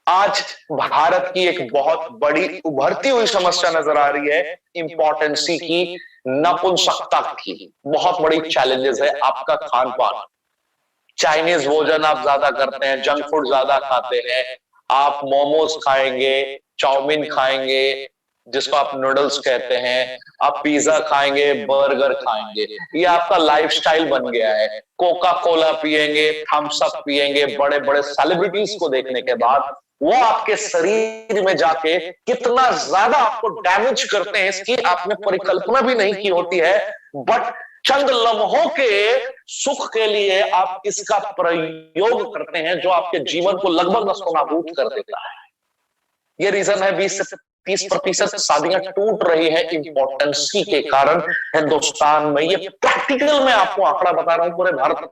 आज भारत की एक बहुत बड़ी उभरती हुई समस्या नजर आ रही है इंपॉर्टेंसी की, नपुंसकता की। बहुत बड़ी चैलेंजेस है आपका खान पान। चाइनीज भोजन आप ज्यादा करते हैं, जंक फूड ज्यादा खाते हैं, आप मोमोज खाएंगे, चाउमीन खाएंगे जिसको आप नूडल्स कहते हैं, आप पिज्जा खाएंगे, बर्गर खाएंगे, ये आपका लाइफस्टाइल बन गया है। कोका कोला पिएंगे, थम्स अप पिएंगे, बड़े बड़े सेलिब्रिटीज को देखने के बाद वो आपके शरीर में जाके कितना ज्यादा आपको डैमेज करते हैं इसकी आपने परिकल्पना भी नहीं की होती है। बट चंद लम्हों के सुख के लिए आप इसका प्रयोग करते हैं जो आपके जीवन को लगभग नस्तोनाबूद कर देता है। ये रीजन है 20 से 30% शादियां टूट रही है इंपॉर्टेंसी के कारण हिंदुस्तान में। ये प्रैक्टिकल में आपको आंकड़ा बता रहा हूं पूरे भारत।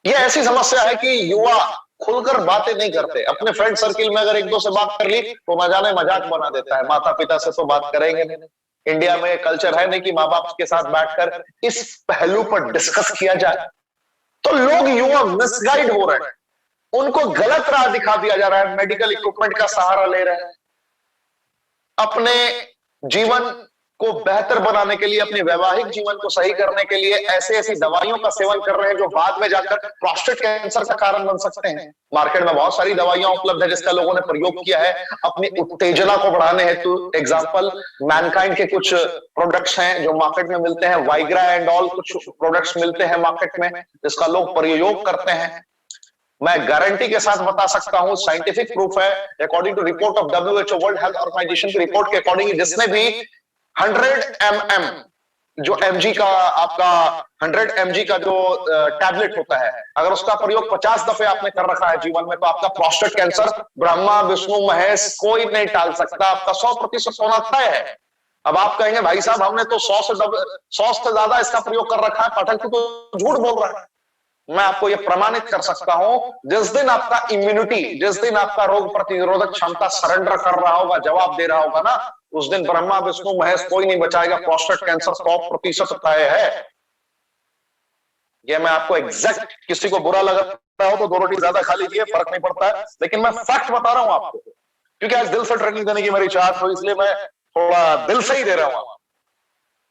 ये ऐसी समस्या है कि युवा खुलकर बातें नहीं करते। अपने फ्रेंड सर्किल में अगर एक दो से बात कर ली तो न जाने मजाक बना देता है, माता पिता से तो बात करेंगे नहीं। इंडिया में कल्चर है नहीं कि माँ बाप के साथ बैठकर इस पहलू पर डिस्कस किया जाए। तो लोग युवा मिसगाइड हो रहे हैं, उनको गलत राह दिखा दिया जा रहा है, मेडिकल इक्विपमेंट का सहारा ले रहे हैं, अपने जीवन को बेहतर बनाने के लिए, अपने वैवाहिक जीवन को सही करने के लिए ऐसे ऐसी दवाइयों का सेवन कर रहे हैं जो बाद में जाकर प्रोस्टेट कैंसर का कारण बन सकते हैं। मार्केट में बहुत सारी दवाइयां उपलब्ध है जिसका लोगों ने प्रयोग किया है अपनी उत्तेजना को बढ़ाने हेतु। एग्जांपल मैनकाइंड के कुछ प्रोडक्ट्स हैं जो मार्केट में मिलते हैं, वाइग्रा एंड ऑल कुछ प्रोडक्ट्स मिलते हैं मार्केट में जिसका लोग प्रयोग करते हैं। मैं गारंटी के साथ बता सकता हूं, साइंटिफिक प्रूफ है, according to report of WHO world health organisation की रिपोर्ट के अकॉर्डिंग, जिसने भी 100 ml जो mg का आपका 100 mg का जो टैबलेट होता है, अगर उसका प्रयोग 50 दफे आपने कर रखा है जीवन में तो आपका प्रोस्टेट कैंसर ब्रह्मा विष्णु महेश कोई नहीं टाल सकता, आपका 100% होना तय है। अब आप कहेंगे भाई साहब हमने तो 100 से ज्यादा इसका प्रयोग कर रखा है, पाठक तो झूठ बोल रहा है। मैं आपको यह प्रमाणित कर सकता हूं, जिस दिन आपका इम्यूनिटी, जिस दिन आपका रोग प्रतिरोधक क्षमता सरेंडर कर रहा होगा, जवाब दे रहा होगा ना, उस दिन ब्रह्मा विष्णु महेश कोई नहीं बचाएगा। प्रोस्टेट कैंसर 100% तय है। यह मैं आपको एग्जैक्ट, किसी को बुरा लग रहा हो तो 2 रोटी ज्यादा खा लीजिए, फर्क नहीं पड़ता है, लेकिन मैं फैक्ट बता रहा हूं आपको, क्योंकि आज दिल से ट्रेनिंग देने की मेरी चाहत हो, इसलिए मैं थोड़ा दिल से ही दे रहा हूं।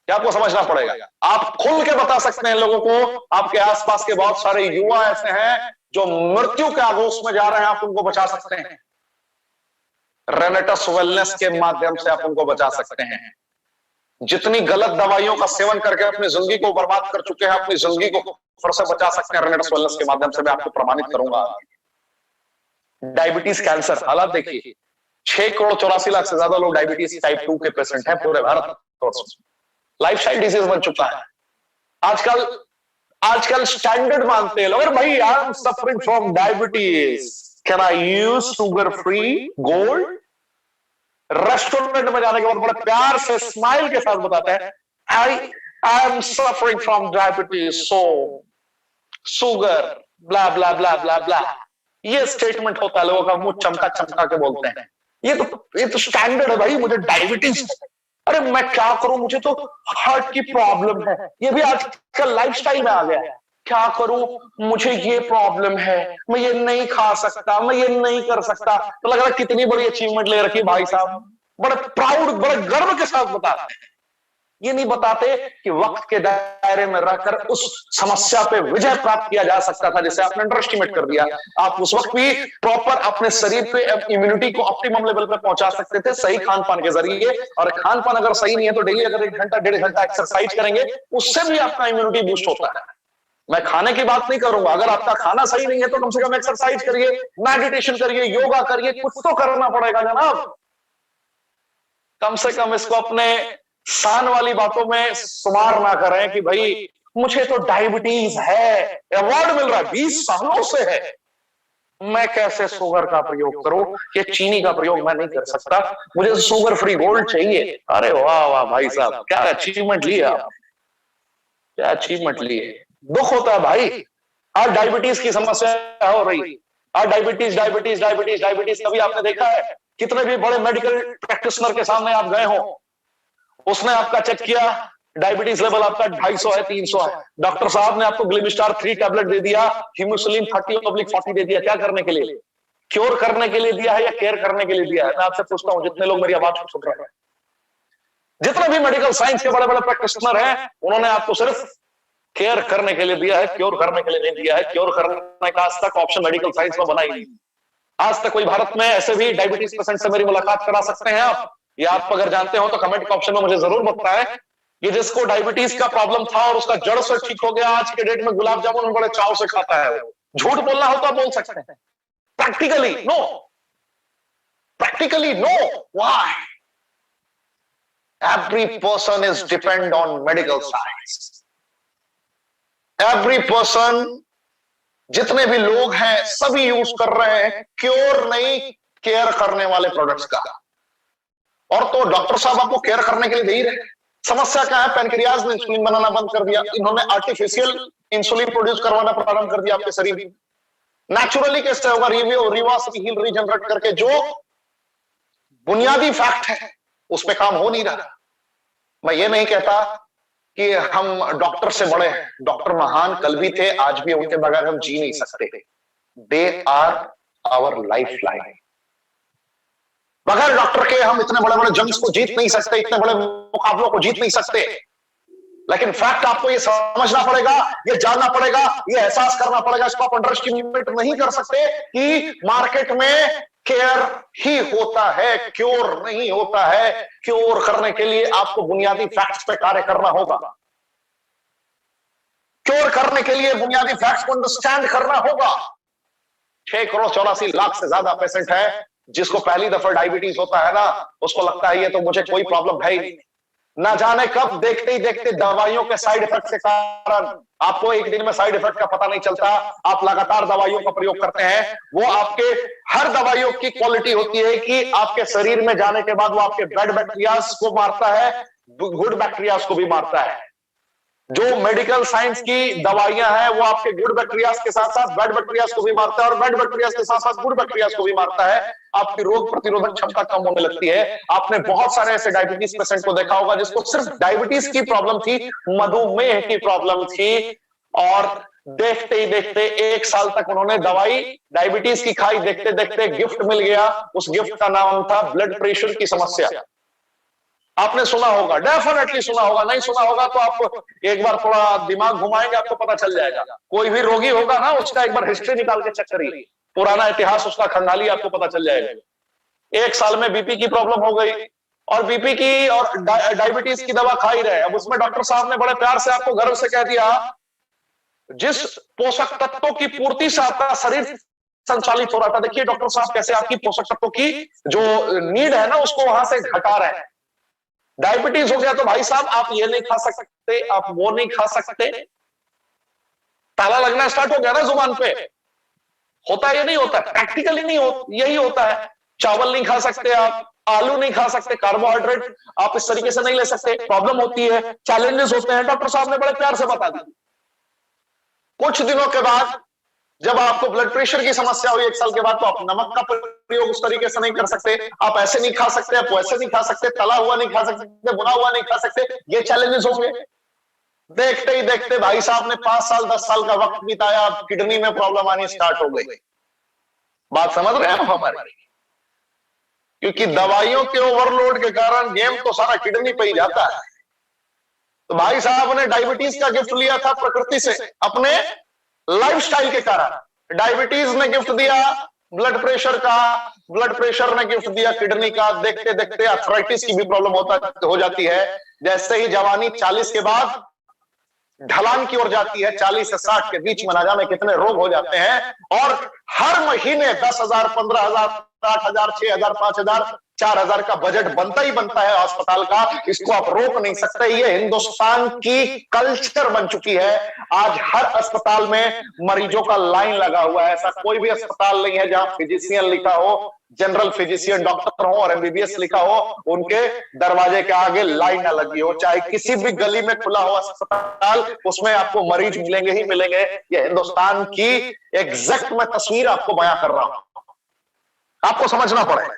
आपको समझना पड़ेगा, आप खुल के बता सकते हैं लोगों को। आपके आसपास के बहुत सारे युवा ऐसे हैं जो मृत्यु के आगोश में जा रहे हैं, आप उनको बचा सकते हैं। रेनेटस वेलनेस के माध्यम से आप उनको बचा सकते हैं। जितनी गलत दवाइयों का सेवन करके अपनी जिंदगी को बर्बाद कर चुके हैं, अपनी जिंदगी को फिर से बचा सकते हैं रेनेटस वेलनेस के माध्यम से। मैं आपको प्रमाणित करूंगा। डायबिटीज कैंसर हालात देखिए, 6,84,00,000 से ज्यादा लोग डायबिटीज टाइप 2 के पेशेंट हैं पूरे भारत। लाइफस्टाइल डिजीज बन चुका है आजकल स्टैंडर्ड मानते हैं लोग, अरे भाई आई am suffering from diabetes, can I use sugar free gold. Restaurant में जाने के बाद बड़े प्यार से स्माइल के साथ बताते हैं I am suffering from diabetes, so sugar blah blah blah blah blah. ये स्टेटमेंट होता है लोगों का, मुंह चमका चमका के बोलते हैं। ये तो स्टैंडर्ड है भाई, मुझे डायबिटीज, अरे मैं क्या करूं, मुझे तो हार्ट की प्रॉब्लम है। ये भी आजकल लाइफस्टाइल में आ गया है। क्या करूं, मुझे ये प्रॉब्लम है, मैं ये नहीं खा सकता, मैं ये नहीं कर सकता। तो लग रहा है कितनी बड़ी अचीवमेंट ले रखी भाई साहब, बड़े प्राउड, बड़े गर्व के साथ बताते हैं। ये नहीं बताते कि वक्त के दायरे में रहकर उस समस्या पे विजय प्राप्त किया जा सकता था जिसे आपने अंडर एस्टिमेट कर दिया। आप उस वक्त भी प्रॉपर अपने शरीर पे इम्यूनिटी को ऑप्टिमम लेवल पे पहुंचा सकते थे सही खान पान के जरिए। और खान पान अगर सही नहीं है तो डेली अगर 1 घंटा 1.5 घंटा एक्सरसाइज करेंगे उससे भी आपका इम्यूनिटी बूस्ट होता है। मैं खाने की बात नहीं करूंगा, अगर आपका खाना सही नहीं है तो कम से कम एक्सरसाइज करिए, मेडिटेशन करिए, योगा करिए, कुछ तो करना पड़ेगा जनाब। कम से कम इसको अपने शान वाली बातों में शुमार ना करें कि भाई मुझे तो डायबिटीज है, अवार्ड मिल रहा है 20 सालों से है, मैं कैसे शुगर का प्रयोग करूं, ये चीनी का प्रयोग मैं नहीं कर सकता, मुझे शुगर फ्री गोल्ड चाहिए। अरे वाह वाह भाई साहब, क्या अचीवमेंट ली आप, क्या अचीवमेंट ली है। दुख होता है भाई, आज डायबिटीज की समस्या हो रही, आज डायबिटीज डायबिटीज डायबिटीज डायबिटीज। कभी आपने देखा है कितने भी बड़े मेडिकल प्रैक्टिशनर के सामने आप गए हो, उसने आपका चेक किया, डायबिटीज लेवल आपका 250 है, 300 है, डॉक्टर साहब ने आपको ग्लिमिस्टार 3 टैबलेट दे दिया, हिमोसिलिन 30/40 दे दिया, क्या करने के लिए? क्योर करने के लिए दिया है या केयर करने के लिए दिया है? मैं आपसे पूछता हूं, जितने लोग मेरी आवाज को सुन रहे हैं, जितने भी मेडिकल साइंस के बड़े बड़े प्रैक्टिशनर हैं, उन्होंने आपको सिर्फ केयर करने के लिए दिया है, क्योर करने के लिए नहीं दिया है। क्योर करने का आज तक ऑप्शन मेडिकल साइंस में बना ही नहीं। आज तक कोई भारत में ऐसे भी डायबिटीज पेशेंट से मेरी मुलाकात करा सकते हैं आप, या आप अगर जानते हो तो कमेंट के ऑप्शन में मुझे जरूर बताएं कि जिसको डायबिटीज का प्रॉब्लम था और उसका जड़ से ठीक हो गया, आज के डेट में गुलाब जामुन बड़े चाव से खाता है। झूठ बोलना हो तो आप बोल सकते हैं, practically no, practically no. Why? Every person is depend on medical science. Every person, जितने भी लोग हैं सभी यूज कर रहे हैं क्योर नहीं, केयर करने वाले प्रोडक्ट्स का। और तो डॉक्टर साहब आपको केयर करने के लिए दे ही रहे। समस्या क्या है? पैनक्रियाज ने इंसुलिन बनाना बंद कर दिया, इन्होंने आर्टिफिशियल इंसुलिन प्रोड्यूस करवाना प्रारंभ कर दिया आपके शरीर में। नेचुरली कैसे होगा? रिवर्स हील रीजनरेट करके, जो बुनियादी फैक्ट है उस पे काम हो नहीं रहा। मैं ये नहीं कहता कि हम डॉक्टर से बड़े हैं, डॉक्टर महान कल भी थे, आज भी, उनके बगैर हम जी नहीं सकते। They are our lifeline. बगैर डॉक्टर के हम इतने बड़े बड़े जंग्स को जीत नहीं सकते, इतने बड़े मुकाबलों को जीत नहीं सकते। लेकिन फैक्ट आपको ये समझना पड़ेगा, ये जानना पड़ेगा, ये एहसास करना पड़ेगा, इसको आप अंडर एस्टिमेट नहीं कर सकते कि मार्केट में केयर ही होता है, क्योर नहीं होता है। क्योर करने के लिए आपको बुनियादी फैक्ट्स पे कार्य करना होगा। क्योर करने के लिए बुनियादी फैक्ट्स को अंडरस्टैंड करना होगा। 6 करोड़ 84 लाख से ज्यादा पेशेंट है जिसको पहली दफा डायबिटीज होता है ना, उसको लगता है ये तो मुझे कोई प्रॉब्लम है ही नहीं। ना जाने कब देखते ही देखते दवाइयों के साइड इफेक्ट के कारण आपको एक दिन में साइड इफेक्ट का पता नहीं चलता। आप लगातार दवाइयों का प्रयोग करते हैं, वो आपके हर दवाइयों की क्वालिटी होती है कि आपके शरीर में जाने के बाद वो आपके बैड बैक्टीरियाज को मारता है, गुड बैक्टीरियाज को भी मारता है। जो मेडिकल साइंस की दवाइयां हैं वो आपके गुड बैक्टीरियाज के साथ साथ बैड बैक्टीरियाज को भी मारता है, और बैड बैक्टीरियाज के साथ साथ गुड बैक्टीरियाज को भी मारता है। आपकी रोग प्रतिरोधक क्षमता कम होने लगती है। आपने बहुत सारे ऐसे डायबिटीज पेशेंट को देखा होगा जिसको सिर्फ डायबिटीज की प्रॉब्लम थी, मधुमेह की प्रॉब्लम थी, और देखते ही देखते 1 साल तक उन्होंने दवाई डायबिटीज की खाई, देखते देखते गिफ्ट मिल गया। उस गिफ्ट का नाम था ब्लड प्रेशर की समस्या। आपने सुना होगा, डेफिनेटली सुना होगा, नहीं सुना होगा तो आप एक बार थोड़ा दिमाग घुमाएंगे आपको पता चल जाएगा। कोई भी रोगी होगा ना, उसका एक बार हिस्ट्री निकाल के चेक करिए, पुराना इतिहास उसका खंगाली, आपको पता चल जाएगा। 1 साल में बीपी की प्रॉब्लम हो गई, और बीपी की और डायबिटीज की दवा खा ही रहे। अब उसमें डॉक्टर साहब ने बड़े प्यार से आपको गर्व से कह दिया, जिस पोषक तत्वों की पूर्ति से आपका शरीर संचालित हो रहा था, देखिए डॉक्टर साहब कैसे आपकी पोषक तत्वों की जो नीड है ना उसको वहां से घटा रहे हैं। डायबिटीज हो गया तो भाई साहब आप ये नहीं खा सकते, आप वो नहीं खा सकते, ताला लगना स्टार्ट हो गया ना जुबान पे। होता है ये नहीं होता? प्रैक्टिकली नहीं यही होता है। चावल नहीं खा सकते आप, आलू नहीं खा सकते, कार्बोहाइड्रेट आप इस तरीके से नहीं ले सकते, प्रॉब्लम होती है, चैलेंजेस होते हैं। डॉक्टर साहब ने बड़े प्यार से बता दिया। कुछ दिनों के बाद जब आपको ब्लड प्रेशर की समस्या हुई 1 साल के बाद, तो आप नमक का प्रयोग उस तरीके से नहीं कर सकते, आप ऐसे नहीं खा सकते, आप वैसे नहीं खा सकते, तला हुआ नहीं खा सकते, भुना हुआ नहीं खा सकते, ये चैलेंजेस होंगे। देखते ही देखते भाई साहब ने 5 साल 10 साल का वक्त बिताया, अब किडनी में प्रॉब्लम आनी स्टार्ट हो गई। बात समझ रहे हैं हमारी? क्योंकि दवाइयों के ओवरलोड के कारण गेम तो सारा किडनी पे ही जाता है। तो भाई साहब ने डायबिटीज का गिफ्ट लिया था प्रकृति से, अपने लाइफस्टाइल के कारण। डायबिटीज ने गिफ्ट दिया ब्लड प्रेशर का, ब्लड प्रेशर ने गिफ्ट दिया किडनी का। देखते देखते आर्थराइटिस की भी प्रॉब्लम हो जाती है। जैसे ही जवानी 40 के बाद ढलान की ओर जाती है, 40 से 60 के बीच में ना जाने कितने रोग हो जाते हैं, और हर महीने 10,000, 15,000, 8,000, 6,000, 5,000, 4,000 का बजट बनता ही बनता है अस्पताल का। इसको आप रोक नहीं सकते, ये हिंदुस्तान की कल्चर बन चुकी है। आज हर अस्पताल में मरीजों का लाइन लगा हुआ है। ऐसा कोई भी अस्पताल नहीं है जहां फिजिशियन लिखा हो, जनरल फिजिशियन डॉक्टर हो और MBBS लिखा हो, उनके दरवाजे के आगे लाइन ना लगी हो। चाहे किसी भी गली में खुला हो अस्पताल, उसमें आपको मरीज मिलेंगे ही मिलेंगे। ये हिंदुस्तान की एग्जैक्ट मैं तस्वीर आपको बयां कर रहा हूं। आपको समझना पड़ेगा,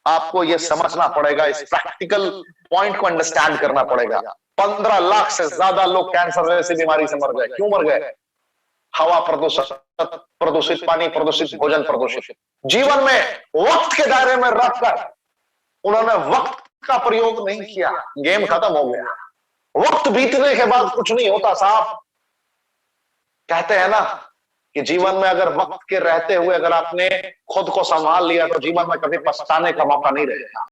आपको यह समझना पड़ेगा, इस प्रैक्टिकल पॉइंट को अंडरस्टैंड करना पड़ेगा। 15 लाख से ज्यादा लोग कैंसर जैसी बीमारी से मर गए। क्यों मर गए? हवा प्रदूषित, प्रदूषित पानी प्रदूषित, भोजन प्रदूषित। जीवन में वक्त के दायरे में रखकर उन्होंने वक्त का प्रयोग नहीं किया, गेम खत्म हो गया। वक्त बीतने के बाद कुछ नहीं होता साहब। कहते हैं ना कि जीवन में अगर वक्त के रहते हुए अगर आपने खुद को संभाल लिया तो जीवन में कभी पछताने का मौका नहीं रहेगा।